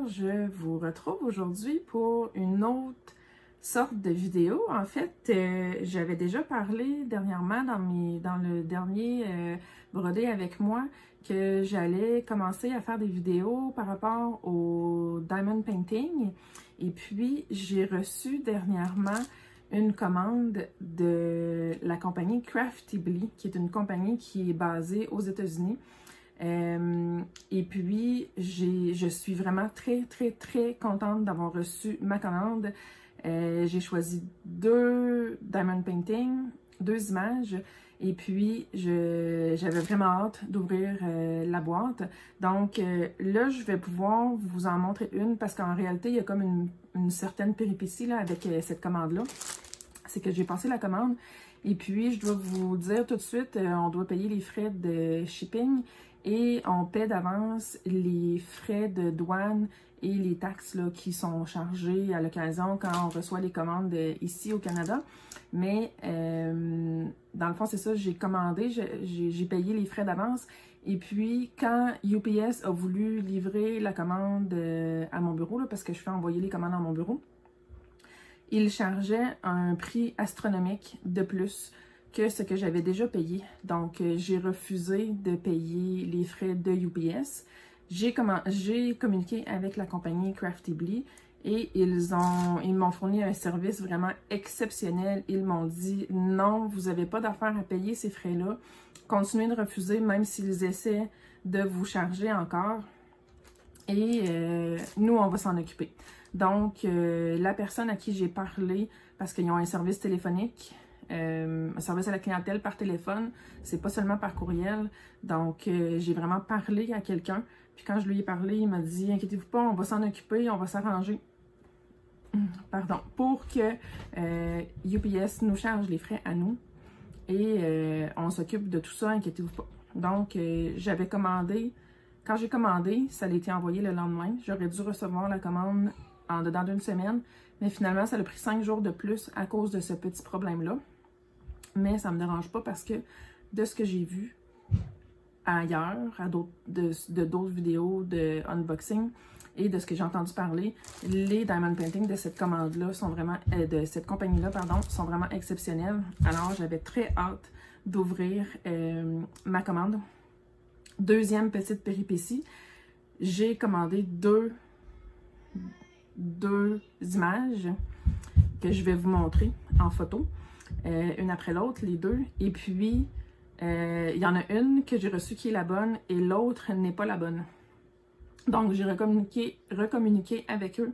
je vous retrouve aujourd'hui pour une autre sorte de vidéo. En fait, j'avais déjà parlé dernièrement dans le dernier brodé avec moi que j'allais commencer à faire des vidéos par rapport au diamond painting. Et puis, j'ai reçu dernièrement une commande de la compagnie Craftibly, qui est une compagnie qui est basée aux États-Unis. Et puis, je suis vraiment très contente d'avoir reçu ma commande. J'ai choisi 2 diamond paintings, 2 images, et puis j'avais vraiment hâte d'ouvrir la boîte. Donc là, je vais pouvoir vous en montrer une parce qu'en réalité, il y a comme une certaine péripétie là, avec cette commande-là. C'est que j'ai passé la commande et puis je dois vous dire tout de suite, on doit payer les frais de shipping et on paie d'avance les frais de douane et les taxes là, qui sont chargées à l'occasion quand on reçoit les commandes ici au Canada. Mais dans le fond, c'est ça, j'ai commandé, j'ai payé les frais d'avance. Et puis, quand UPS a voulu livrer la commande à mon bureau, là, parce que je fais envoyer les commandes à mon bureau, il chargeait un prix astronomique de plus que ce que j'avais déjà payé. Donc, j'ai refusé de payer les frais de UPS. J'ai communiqué avec la compagnie Craftibly et ils m'ont fourni un service vraiment exceptionnel. Ils m'ont dit non, vous n'avez pas d'affaire à payer ces frais-là. Continuez de refuser même s'ils essaient de vous charger encore. Et nous, on va s'en occuper. Donc, la personne à qui j'ai parlé, parce qu'ils ont un service téléphonique, un service à la clientèle par téléphone, c'est pas seulement par courriel. Donc, j'ai vraiment parlé à quelqu'un. Puis quand je lui ai parlé, il m'a dit « Inquiétez-vous pas, on va s'en occuper, on va s'arranger. » Pardon, pour que UPS nous charge les frais à nous. Et on s'occupe de tout ça, inquiétez-vous pas. Donc, j'avais commandé. Quand j'ai commandé, ça a été envoyé le lendemain. J'aurais dû recevoir la commande en dedans d'une semaine. Mais finalement, ça a pris 5 jours de plus à cause de ce petit problème-là. Mais ça ne me dérange pas parce que de ce que j'ai vu ailleurs, de d'autres vidéos de unboxing et de ce que j'ai entendu parler, les diamond paintings de cette commande-là sont vraiment, de cette compagnie-là, pardon, sont vraiment exceptionnels. Alors, j'avais très hâte d'ouvrir ma commande. Deuxième petite péripétie, j'ai commandé deux images que je vais vous montrer en photo, une après l'autre, les deux. Et puis, il y en a une que j'ai reçue qui est la bonne et l'autre n'est pas la bonne. Donc, j'ai recommuniqué avec eux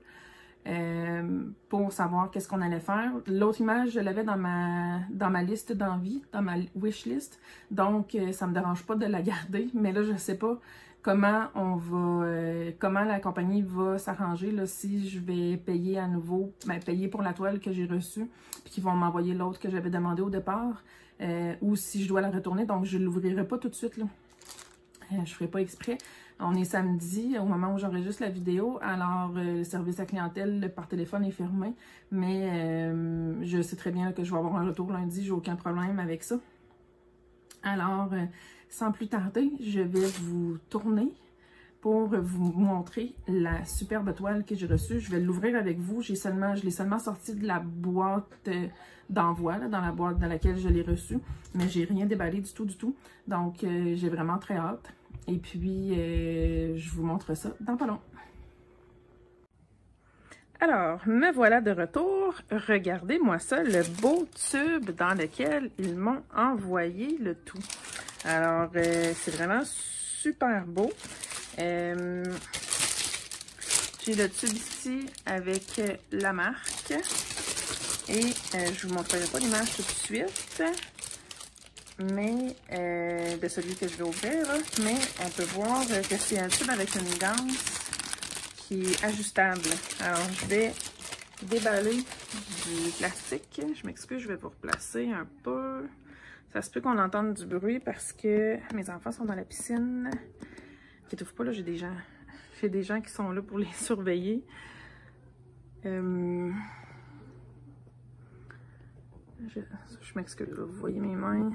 pour savoir qu'est-ce qu'on allait faire. L'autre image, je l'avais dans ma liste d'envie, dans ma wish list. Donc, ça me dérange pas de la garder. Mais là, je sais pas comment comment la compagnie va s'arranger si je vais payer à nouveau, payer pour la toile que j'ai reçue, puis qu'ils vont m'envoyer l'autre que j'avais demandé au départ, ou si je dois la retourner. Donc, je ne l'ouvrirai pas tout de suite, là. Je ne ferai pas exprès. On est samedi, au moment où j'enregistre la vidéo, alors le service à clientèle par téléphone est fermé, mais je sais très bien que je vais avoir un retour lundi, j'ai aucun problème avec ça. Alors, sans plus tarder, je vais vous tourner pour vous montrer la superbe toile que j'ai reçue. Je vais l'ouvrir avec vous. Je l'ai seulement sorti de la boîte d'envoi, dans la boîte dans laquelle je l'ai reçue, mais j'ai rien déballé du tout. Donc, j'ai vraiment très hâte. Et puis, je vous montre ça dans pas long. Alors, me voilà de retour. Regardez-moi ça, le beau tube dans lequel ils m'ont envoyé le tout. Alors, c'est vraiment super beau. J'ai le tube ici avec la marque. Et je vous montrerai pas l'image tout de suite, mais de celui que je vais ouvrir. Mais on peut voir que c'est un tube avec une ganse qui est ajustable. Alors, je vais déballer du plastique. Je m'excuse, je vais vous replacer un peu. Ça se peut qu'on entende du bruit parce que mes enfants sont dans la piscine. Inquiétez-vous pas, là, j'ai des gens qui sont là pour les surveiller. Je m'excuse, vous voyez mes mains.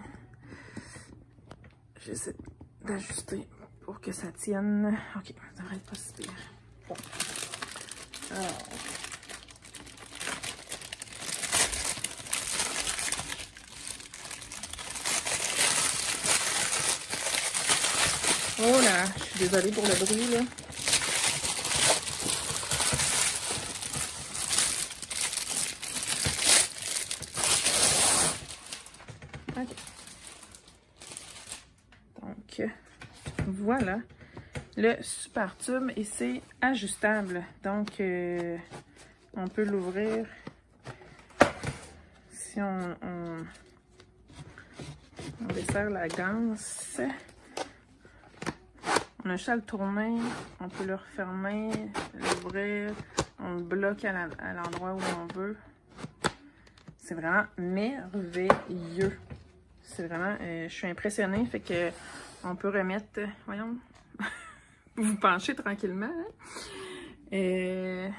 J'essaie d'ajuster pour que ça tienne. Ok, ça devrait être pas si pire. Bon. Oh là, je suis désolée pour le bruit là. Okay. Donc, voilà le super tube et c'est ajustable. Donc, on peut l'ouvrir si on desserre la ganse. On a juste à le tourner, on peut le refermer, l'ouvrir, on le bloque à l'endroit où on veut. C'est vraiment merveilleux. C'est vraiment, je suis impressionnée, fait que on peut remettre, voyons, vous penchez tranquillement. Hein?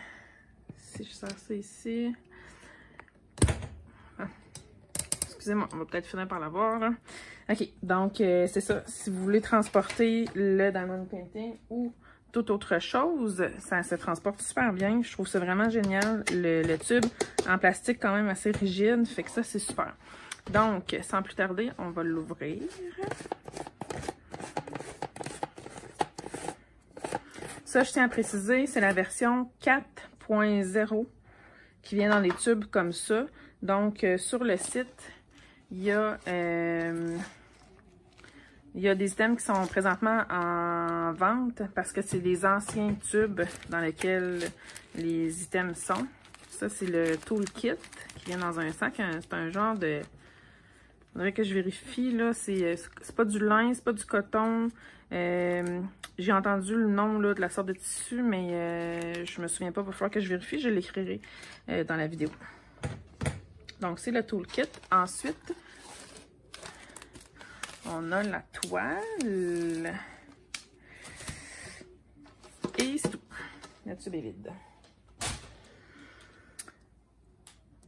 Si je sors ça ici, excusez-moi, on va peut-être finir par l'avoir. Hein? OK, donc c'est ça. Si vous voulez transporter le diamond painting ou toute autre chose, ça se transporte super bien. Je trouve ça vraiment génial. Le tube en plastique quand même assez rigide, fait que ça c'est super. Donc, sans plus tarder, on va l'ouvrir. Ça, je tiens à préciser, c'est la version 4.0 qui vient dans les tubes comme ça. Donc, sur le site, il y a des items qui sont présentement en vente parce que c'est les anciens tubes dans lesquels les items sont. Ça, c'est le toolkit qui vient dans un sac. C'est un genre de... Il faudrait que je vérifie, là. C'est pas du lin, c'est pas du coton. J'ai entendu le nom là, de la sorte de tissu, mais je me souviens pas. Il va falloir que je vérifie. Je l'écrirai dans la vidéo. Donc, c'est le toolkit. Ensuite, on a la toile. Et c'est tout. Le tube est vide.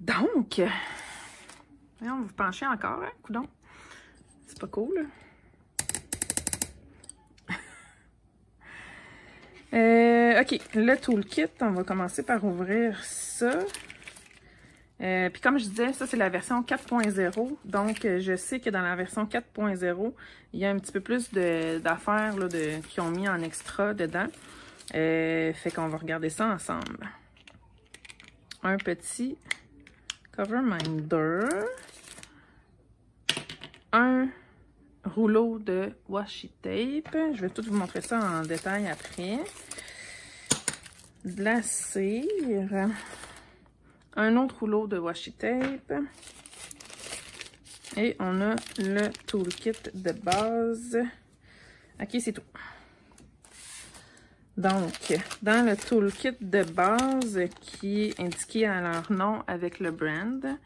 Donc, voyons, vous penchez encore, hein, coudonc. C'est pas cool. OK, le toolkit, on va commencer par ouvrir ça. Puis comme je disais, ça c'est la version 4.0. Donc, je sais que dans la version 4.0, il y a un petit peu plus d'affaires qui ont mis en extra dedans. Fait qu'on va regarder ça ensemble. Un petit cover minder. Un rouleau de washi tape. Je vais tout vous montrer ça en détail après. De la cire. Un autre rouleau de washi tape. Et on a le toolkit de base. OK, c'est tout. Donc, dans le toolkit de base qui est indiqué à leur nom avec le brand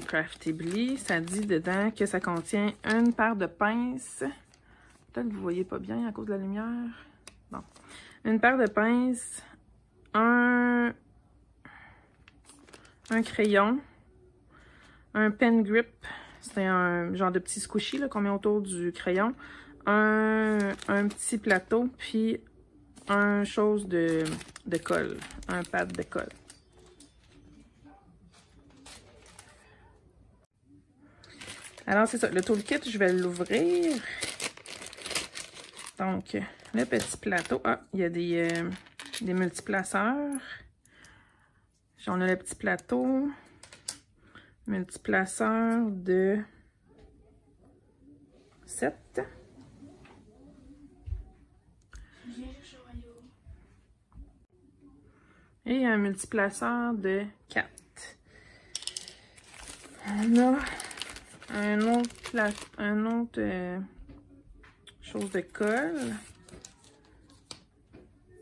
Craftibly, ça dit dedans que ça contient une paire de pinces. Peut-être que vous ne voyez pas bien à cause de la lumière. Bon. Une paire de pinces, un crayon, un pen grip, c'est un genre de petit squishy qu'on met autour du crayon, un petit plateau, puis un chose de colle, un pad de colle. Alors, c'est ça, le toolkit, je vais l'ouvrir. Donc, le petit plateau. Ah, il y a des multiplaceurs. On a le petit plateau. Multiplaceur de 7. Et un multiplaceur de 4. On a un autre chose de colle.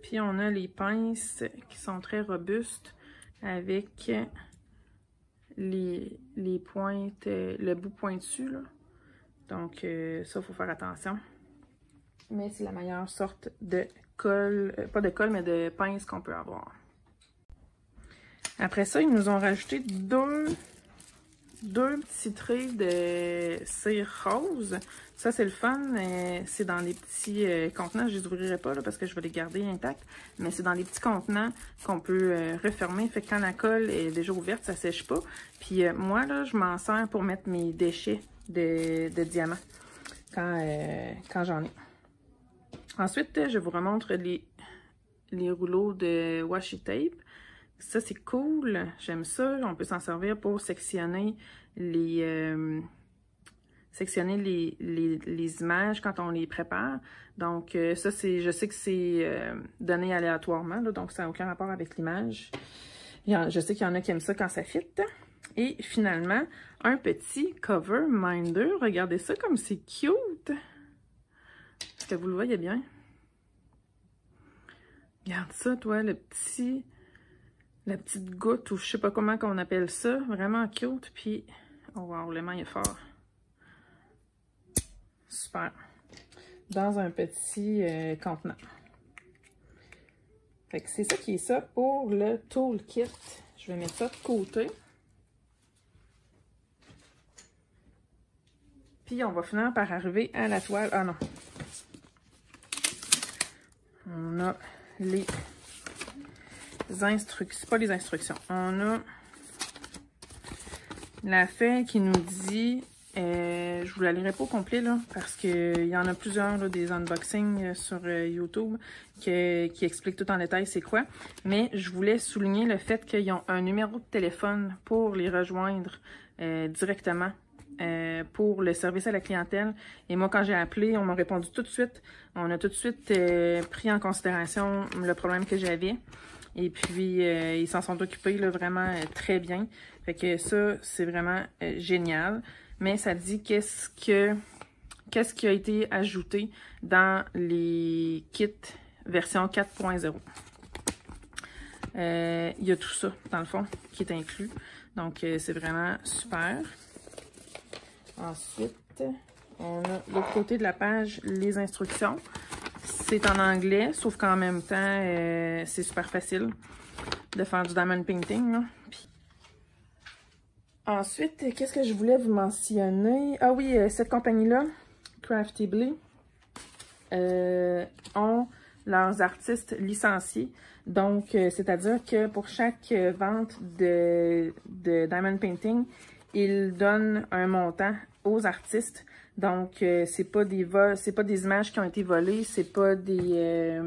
Puis on a les pinces qui sont très robustes avec les pointes, le bout pointu, là. Donc ça, il faut faire attention. Mais c'est la meilleure sorte de colle, pas de colle, mais de pince qu'on peut avoir. Après ça, ils nous ont rajouté deux 2 petits traits de cire rose. Ça, c'est le fun. C'est dans les petits contenants. Je les ouvrirai pas là, parce que je vais les garder intacts. Mais c'est dans les petits contenants qu'on peut refermer. Fait que quand la colle est déjà ouverte, ça sèche pas. Puis moi, là, je m'en sers pour mettre mes déchets de diamants quand j'en ai. Ensuite, je vous remontre les rouleaux de washi tape. Ça, c'est cool. J'aime ça. On peut s'en servir pour sectionner les images quand on les prépare. Donc, ça, je sais que c'est donné aléatoirement, là, donc ça n'a aucun rapport avec l'image. Je sais qu'il y en a qui aiment ça quand ça fit. Et finalement, un petit cover minder. Regardez ça comme c'est cute. Est-ce que vous le voyez bien? Regarde ça, toi, la petite goutte, ou je sais pas comment qu'on appelle ça. Vraiment cute. Puis, oh wow, l'aimant est fort. Super. Dans un petit contenant. Fait que c'est ça qui est ça pour le toolkit. Je vais mettre ça de côté. Puis, on va finir par arriver à la toile. Ah non. On a les instructions. Pas les instructions. On a la feuille qui nous dit... je vous la lirai pas au complet, là, parce qu'il y en a plusieurs, là, des unboxings sur YouTube qui expliquent tout en détail c'est quoi. Mais je voulais souligner le fait qu'ils ont un numéro de téléphone pour les rejoindre directement pour le service à la clientèle. Et moi, quand j'ai appelé, on m'a répondu tout de suite. On a tout de suite pris en considération le problème que j'avais. Et puis, ils s'en sont occupés là, vraiment très bien. Fait que ça, c'est vraiment génial. Mais ça dit qu'est-ce qui a été ajouté dans les kits version 4.0. Il y a tout ça, dans le fond, qui est inclus. Donc, c'est vraiment super. Ensuite, on a l'autre côté de la page, les instructions. C'est en anglais, sauf qu'en même temps, c'est super facile de faire du diamond painting, là. Puis... Ensuite, qu'est-ce que je voulais vous mentionner? Ah oui, cette compagnie-là, Craftibly, ont leurs artistes licenciés. Donc, c'est-à-dire que pour chaque vente de diamond painting, ils donnent un montant aux artistes. Donc, c'est pas des images qui ont été volées, c'est pas des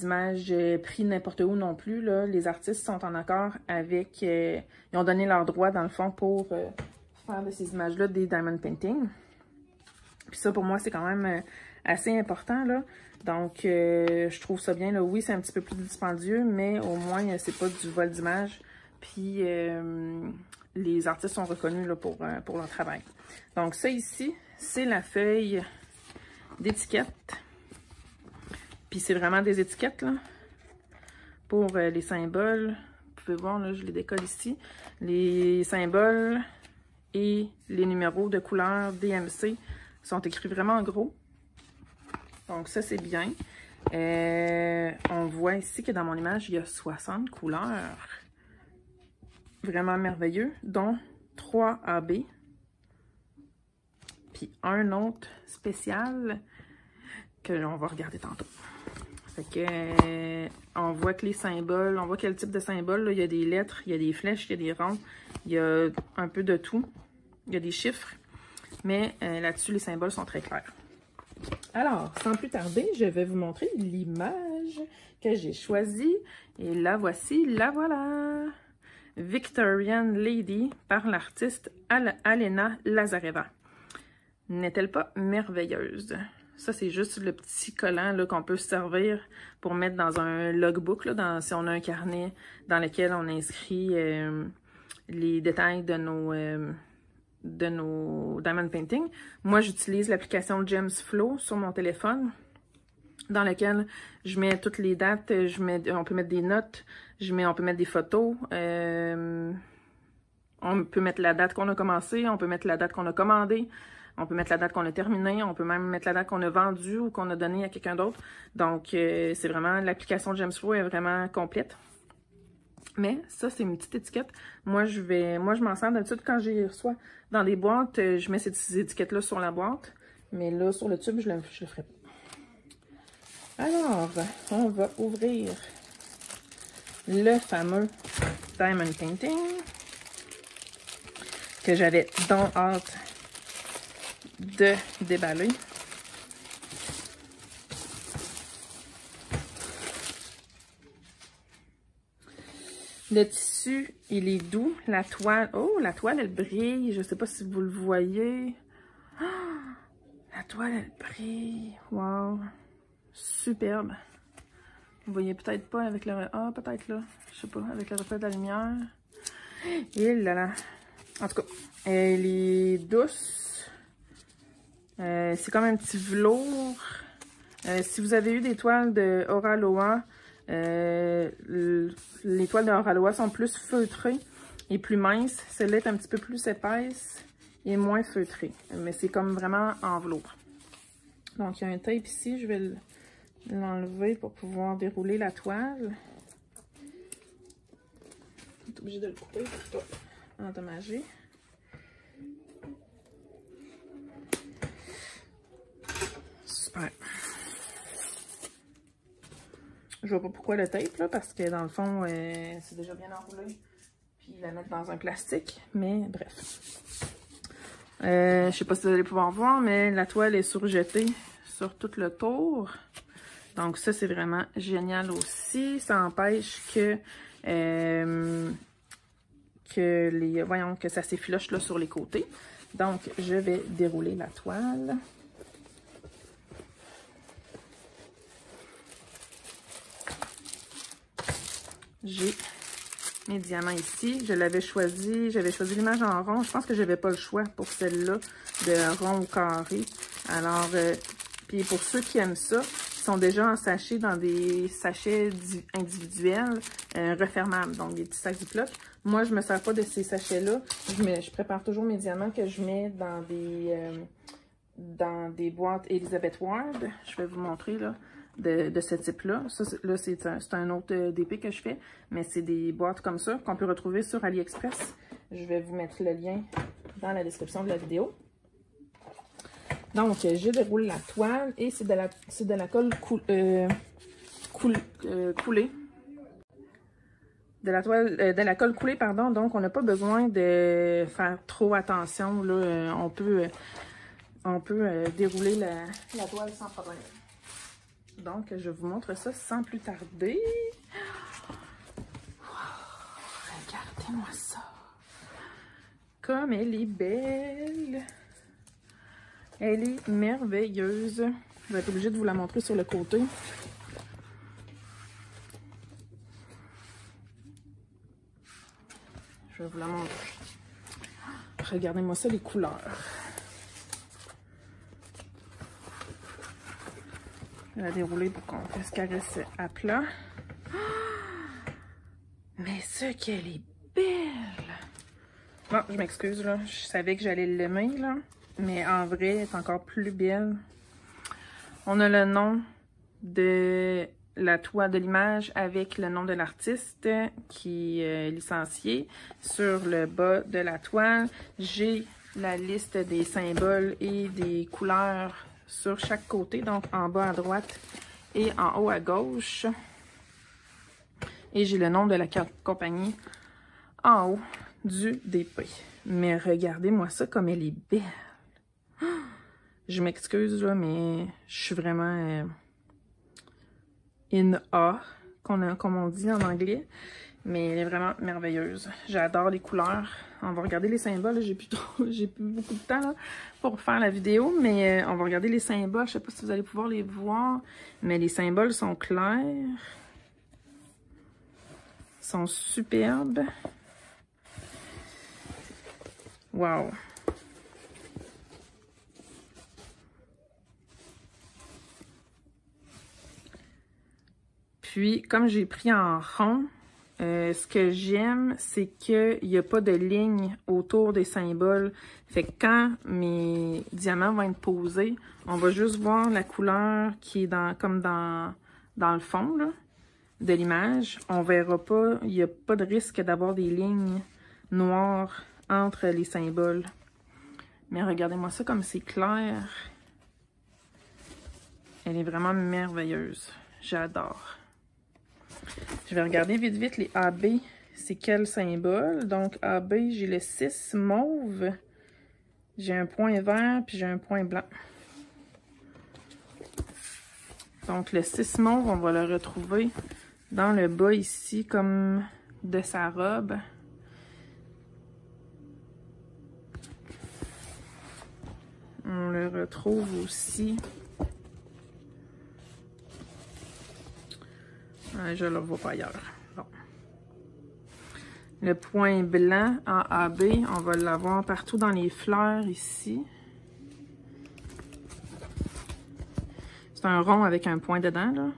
images prises n'importe où non plus, là. Les artistes sont en accord avec... ils ont donné leurs droits, dans le fond, pour faire de ces images-là des diamond painting. Puis ça, pour moi, c'est quand même assez important, là. Donc, je trouve ça bien, là. Oui, c'est un petit peu plus dispendieux, mais au moins, c'est pas du vol d'images. Puis, les artistes sont reconnus, là, pour leur travail. Donc, ça ici, c'est la feuille d'étiquette. Puis c'est vraiment des étiquettes, là, pour les symboles. Vous pouvez voir, là, je les décolle ici. Les symboles et les numéros de couleur DMC sont écrits vraiment en gros. Donc ça, c'est bien. On voit ici que dans mon image, il y a 60 couleurs. Vraiment merveilleux, dont 3 AB. Puis un autre spécial que on va regarder tantôt. Fait que, on voit que les symboles, on voit quel type de symbole, là. Il y a des lettres, il y a des flèches, il y a des ronds, il y a un peu de tout. Il y a des chiffres, mais là-dessus, les symboles sont très clairs. Alors, sans plus tarder, je vais vous montrer l'image que j'ai choisie. Et la voici, la voilà! Victorian Lady par l'artiste Alena Lazareva. N'est-elle pas merveilleuse? Ça, c'est juste le petit collant qu'on peut se servir pour mettre dans un logbook, là, si on a un carnet dans lequel on inscrit les détails de nos diamond painting. Moi, j'utilise l'application Gems Flow sur mon téléphone, dans laquelle je mets toutes les dates, on peut mettre des notes, on peut mettre des photos, on peut mettre la date qu'on a commencé, on peut mettre la date qu'on a commandé, on peut mettre la date qu'on a terminée, on peut même mettre la date qu'on a vendue ou qu'on a donnée à quelqu'un d'autre. Donc, c'est vraiment, l'application Gems Flow est vraiment complète. Mais ça, c'est une petite étiquette. Moi, je m'en sers d'habitude quand j'y reçois dans des boîtes. Je mets ces étiquettes-là sur la boîte. Mais là, sur le tube, je le ferai pas. Alors, on va ouvrir le fameux Diamond Painting que j'avais donc hâte de déballer. Le tissu, il est doux. La toile, oh, la toile, elle brille. Je ne sais pas si vous le voyez. Oh, la toile, elle brille. Wow. Superbe. Vous voyez peut-être pas avec le... Ah, peut-être là. Je sais pas, avec le reflet de la lumière. Et là là. En tout cas, elle est douce. C'est comme un petit velours. Si vous avez eu des toiles de Oraloa, les toiles de Oraloa sont plus feutrées et plus minces. Celle-là est un petit peu plus épaisse et moins feutrée. Mais c'est comme vraiment en velours. Donc, il y a un tape ici. Je vais l'enlever pour pouvoir dérouler la toile. Je suis obligée de le couper pour pas endommager. Super. Je vois pas pourquoi le tape, là, parce que dans le fond, c'est déjà bien enroulé. Puis la mettre dans un plastique, mais bref. Je sais pas si vous allez pouvoir voir, mais la toile est surjetée sur tout le tour. Donc ça, c'est vraiment génial aussi. Ça empêche que ça s'effiloche là sur les côtés. Donc, je vais dérouler la toile. J'ai mes diamants ici. J'avais choisi l'image en rond. Je pense que j'avais pas le choix pour celle-là, de rond ou carré. Alors, puis pour ceux qui aiment ça, ils sont déjà en sachet dans des sachets individuels refermables, donc des petits sacs Ziploc. Moi, je me sers pas de ces sachets-là. Je prépare toujours mes diamants que je mets dans des boîtes Elizabeth Ward. Je vais vous montrer là. De ce type-là. Ça, là, c'est un autre DP que je fais, mais c'est des boîtes comme ça qu'on peut retrouver sur AliExpress. Je vais vous mettre le lien dans la description de la vidéo. Donc, je déroule la toile et c'est de la colle coulée. De la colle coulée, pardon. Donc, on n'a pas besoin de faire trop attention. Là, on peut dérouler la toile sans problème. Donc, je vous montre ça sans plus tarder. Wow, regardez-moi ça. Comme elle est belle. Elle est merveilleuse. Je vais être obligée de vous la montrer sur le côté. Je vais vous la montrer. Regardez-moi ça, les couleurs. Je vais la dérouler pour qu'on puisse caresser à plat. Mais ce qu'elle est belle! Bon, je m'excuse, là. Je savais que j'allais l'aimer, là. Mais en vrai, elle est encore plus belle. On a le nom de la toile de l'image avec le nom de l'artiste qui est licencié. Sur le bas de la toile, j'ai la liste des symboles et des couleurs sur chaque côté, donc en bas à droite et en haut à gauche. Et j'ai le nom de la compagnie en haut du DP. Mais regardez-moi ça comme elle est belle. Je m'excuse là, mais je suis vraiment in awe, comme on dit en anglais. Mais elle est vraiment merveilleuse. J'adore les couleurs. On va regarder les symboles. J'ai plus beaucoup de temps là, pour faire la vidéo, mais on va regarder les symboles. Je sais pas si vous allez pouvoir les voir, mais les symboles sont clairs. Sont superbes. Wow! Puis, comme j'ai pris en rond, ce que j'aime, c'est qu'il n'y a pas de ligne autour des symboles. Fait que quand mes diamants vont être posés, on va juste voir la couleur qui est comme dans le fond, là. de l'image, on verra pas, il n'y a pas de risque d'avoir des lignes noires entre les symboles. Mais regardez-moi ça comme c'est clair. Elle est vraiment merveilleuse. J'adore. Je vais regarder vite vite les AB. C'est quel symbole? Donc AB, j'ai le 6 mauve. J'ai un point vert, puis j'ai un point blanc. Donc le 6 mauve, on va le retrouver dans le bas ici, comme de sa robe. On le retrouve aussi. Je ne le vois pas ailleurs. Bon. Le point blanc en AB, on va l'avoir partout dans les fleurs ici. C'est un rond avec un point dedans, là.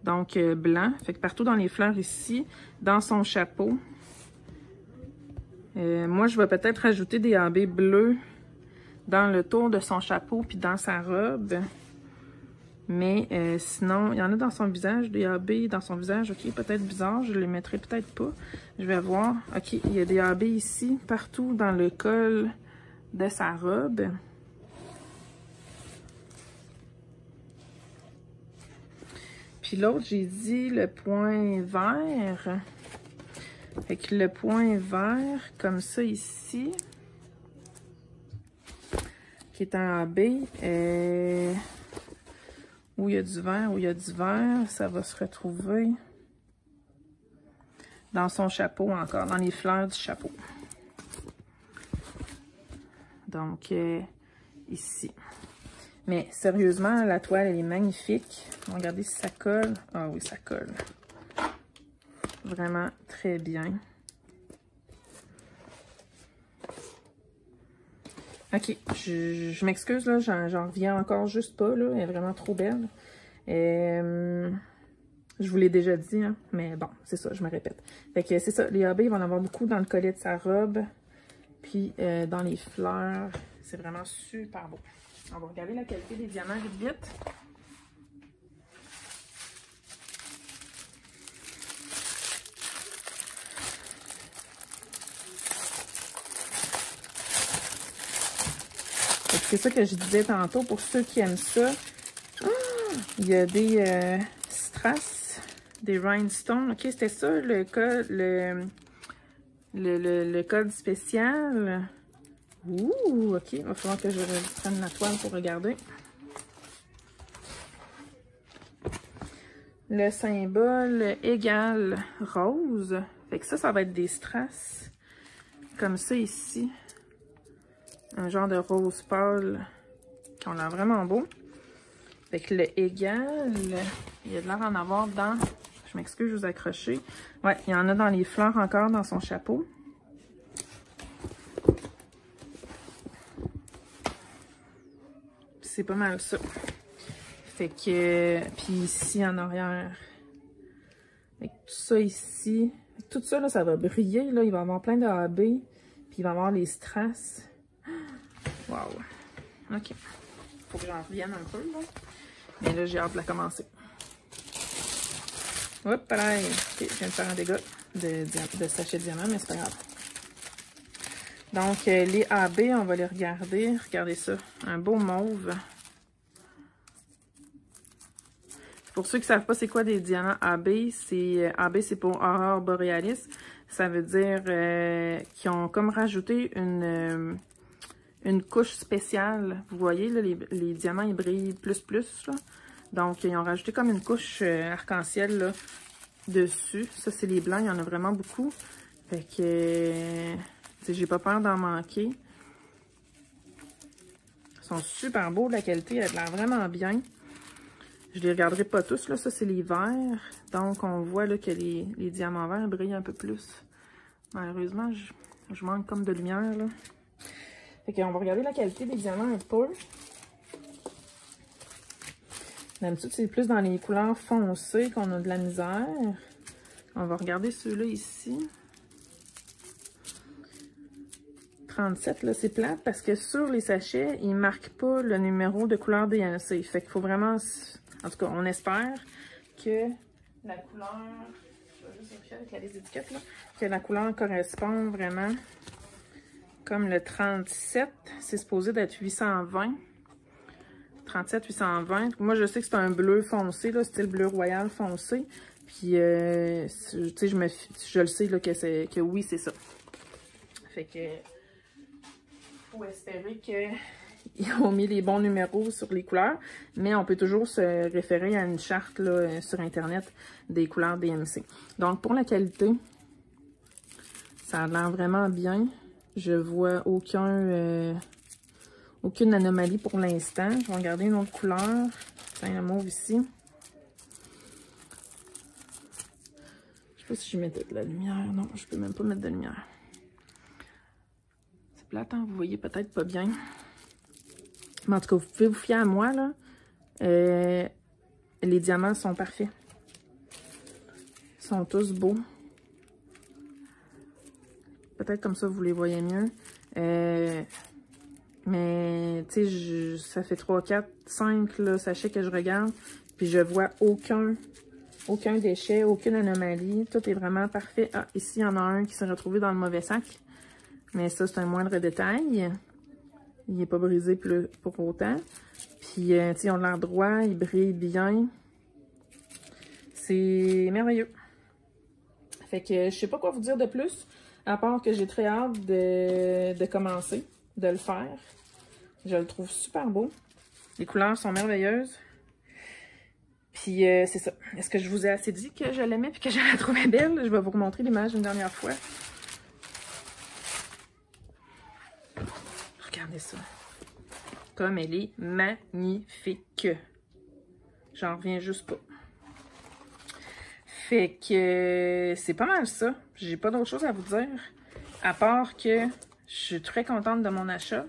Donc, blanc. Fait que partout dans les fleurs ici, dans son chapeau. Moi, je vais peut-être rajouter des AB bleus dans le tour de son chapeau puis dans sa robe. Mais sinon, il y en a dans son visage, des AB dans son visage. Ok, peut-être bizarre, je les mettrai peut-être pas. Je vais voir. Ok, il y a des AB ici, partout dans le col de sa robe. Puis l'autre, j'ai dit le point vert. Fait que le point vert, comme ça ici, qui est en AB, où il y a du vert, ça va se retrouver dans son chapeau encore, dans les fleurs du chapeau. Donc, ici. Mais sérieusement, la toile, elle est magnifique. Regardez si ça colle. Ah oui, ça colle. Vraiment très bien. Ok, je m'excuse, là, j'en reviens encore juste pas, là. Elle est vraiment trop belle. Je vous l'ai déjà dit, hein, mais bon, c'est ça, je me répète. Fait que c'est ça, les AB, ils vont en avoir beaucoup dans le collet de sa robe. Puis dans les fleurs, c'est vraiment super beau. On va regarder la qualité des diamants vite vite. C'est ça que je disais tantôt pour ceux qui aiment ça. Il y a des strass, des rhinestones. Ok, c'était ça le code, le code spécial. Ouh, ok, il va falloir que je prenne la toile pour regarder. Le symbole égal rose. Fait que ça va être des strass. Comme ça ici. Un genre de rose pâle. Qui ont l'air vraiment beau. Fait que le égal, il y a de l'air d'en avoir dans... Je m'excuse, je vous ai accroché. Ouais, il y en a dans les fleurs encore dans son chapeau. C'est pas mal ça. Fait que... Puis ici, en arrière. Fait que tout ça ici. Tout ça, là, ça va briller. Là. Il va y avoir plein de AB. Puis il va y avoir les strass. Wow. OK. Faut que j'en revienne un peu, là. Mais là, j'ai hâte de la commencer. Hop là. OK, je viens de faire un dégât de sachet de diamant, mais c'est pas grave. Donc, les AB, on va les regarder. Regardez ça. Un beau mauve. Pour ceux qui ne savent pas c'est quoi des diamants AB, AB, c'est pour Aurore Borealis. Ça veut dire qu'ils ont comme rajouté une couche spéciale. Vous voyez, là, les diamants, ils brillent plus. Là. Donc, ils ont rajouté comme une couche arc-en-ciel là, dessus. Ça, c'est les blancs. Il y en a vraiment beaucoup. Fait que j'ai pas peur d'en manquer. Ils sont super beaux. La qualité, elle a l'air vraiment bien. Je les regarderai pas tous. Là. Ça, c'est les verts. Donc, on voit là, que les diamants verts brillent un peu plus. Malheureusement, je manque comme de lumière. Là. Fait qu'on va regarder la qualité des diamants un peu. D'habitude, c'est plus dans les couleurs foncées qu'on a de la misère. On va regarder ceux-là ici. 37, là, c'est plate parce que sur les sachets, ils ne marquent pas le numéro de couleur DNC. Fait qu'il faut vraiment... En tout cas, on espère que la couleur, je vais juste vérifier avec les étiquettes là, que la couleur correspond vraiment comme le 37, c'est supposé d'être 820. 37 820. Moi, je sais que c'est un bleu foncé, là, style bleu royal foncé. Puis, tu sais, je le sais là, que oui, c'est ça. Fait que, faut espérer qu'ils ont mis les bons numéros sur les couleurs. Mais on peut toujours se référer à une charte là, sur Internet des couleurs DMC. Donc, pour la qualité, ça a l'air vraiment bien. Je vois aucune anomalie pour l'instant. Je vais regarder une autre couleur. Tiens, le mauve ici. Je sais pas si je mettais de la lumière. Non, je peux même pas mettre de lumière. C'est plate, hein? Vous voyez peut-être pas bien. Mais en tout cas, vous pouvez vous fier à moi, là. Les diamants sont parfaits. Ils sont tous beaux. Peut-être comme ça, vous les voyez mieux. Mais, tu sais, ça fait 3, 4, 5 là, sachets que je regarde. Puis je vois aucun déchet, aucune anomalie. Tout est vraiment parfait. Ah, ici, il y en a un qui s'est retrouvé dans le mauvais sac. Mais ça, c'est un moindre détail. Il n'est pas brisé pour autant. Puis, tu sais, ils ont l'air droit, ils brillent bien. C'est merveilleux. Fait que je sais pas quoi vous dire de plus. À part que j'ai très hâte de commencer, de le faire. Je le trouve super beau. Les couleurs sont merveilleuses. Puis c'est ça. Est-ce que je vous ai assez dit que je l'aimais et que je la trouvais belle? Je vais vous remontrer l'image une dernière fois. Regardez ça. Comme elle est magnifique. J'en reviens juste pas. Fait que c'est pas mal ça. J'ai pas d'autre chose à vous dire. À part que je suis très contente de mon achat.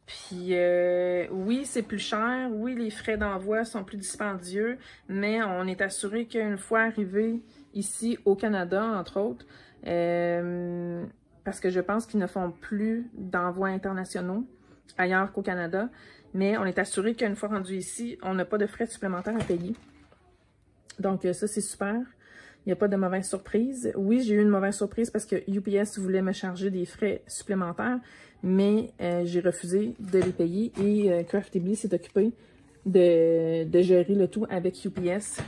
Puis oui, c'est plus cher. Oui, les frais d'envoi sont plus dispendieux. Mais on est assuré qu'une fois arrivé ici au Canada, entre autres, parce que je pense qu'ils ne font plus d'envois internationaux ailleurs qu'au Canada. Mais on est assuré qu'une fois rendu ici, on n'a pas de frais supplémentaires à payer. Donc ça, c'est super. Il n'y a pas de mauvaise surprise. Oui, j'ai eu une mauvaise surprise parce que UPS voulait me charger des frais supplémentaires, mais j'ai refusé de les payer et Craftibly s'est occupé de gérer le tout avec UPS.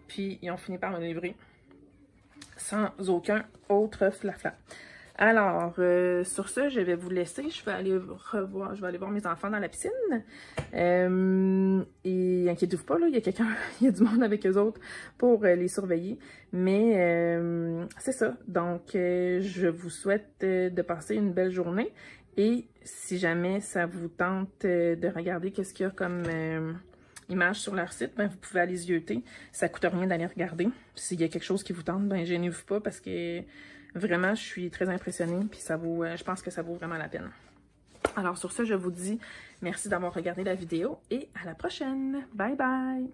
Puis, ils ont fini par me livrer sans aucun autre flafla. Alors, sur ce, je vais vous laisser. Je vais aller voir mes enfants dans la piscine. Et inquiétez-vous pas, là, il y a du monde avec eux autres pour les surveiller. Mais c'est ça. Donc, je vous souhaite de passer une belle journée. Et si jamais ça vous tente de regarder qu'est-ce qu'il y a comme image sur leur site, ben, vous pouvez aller zioter. Ça coûte rien d'aller regarder. S'il y a quelque chose qui vous tente, ben gênez-vous pas parce que vraiment, je suis très impressionnée, puis je pense que ça vaut vraiment la peine. Alors sur ce, je vous dis merci d'avoir regardé la vidéo et à la prochaine. Bye bye!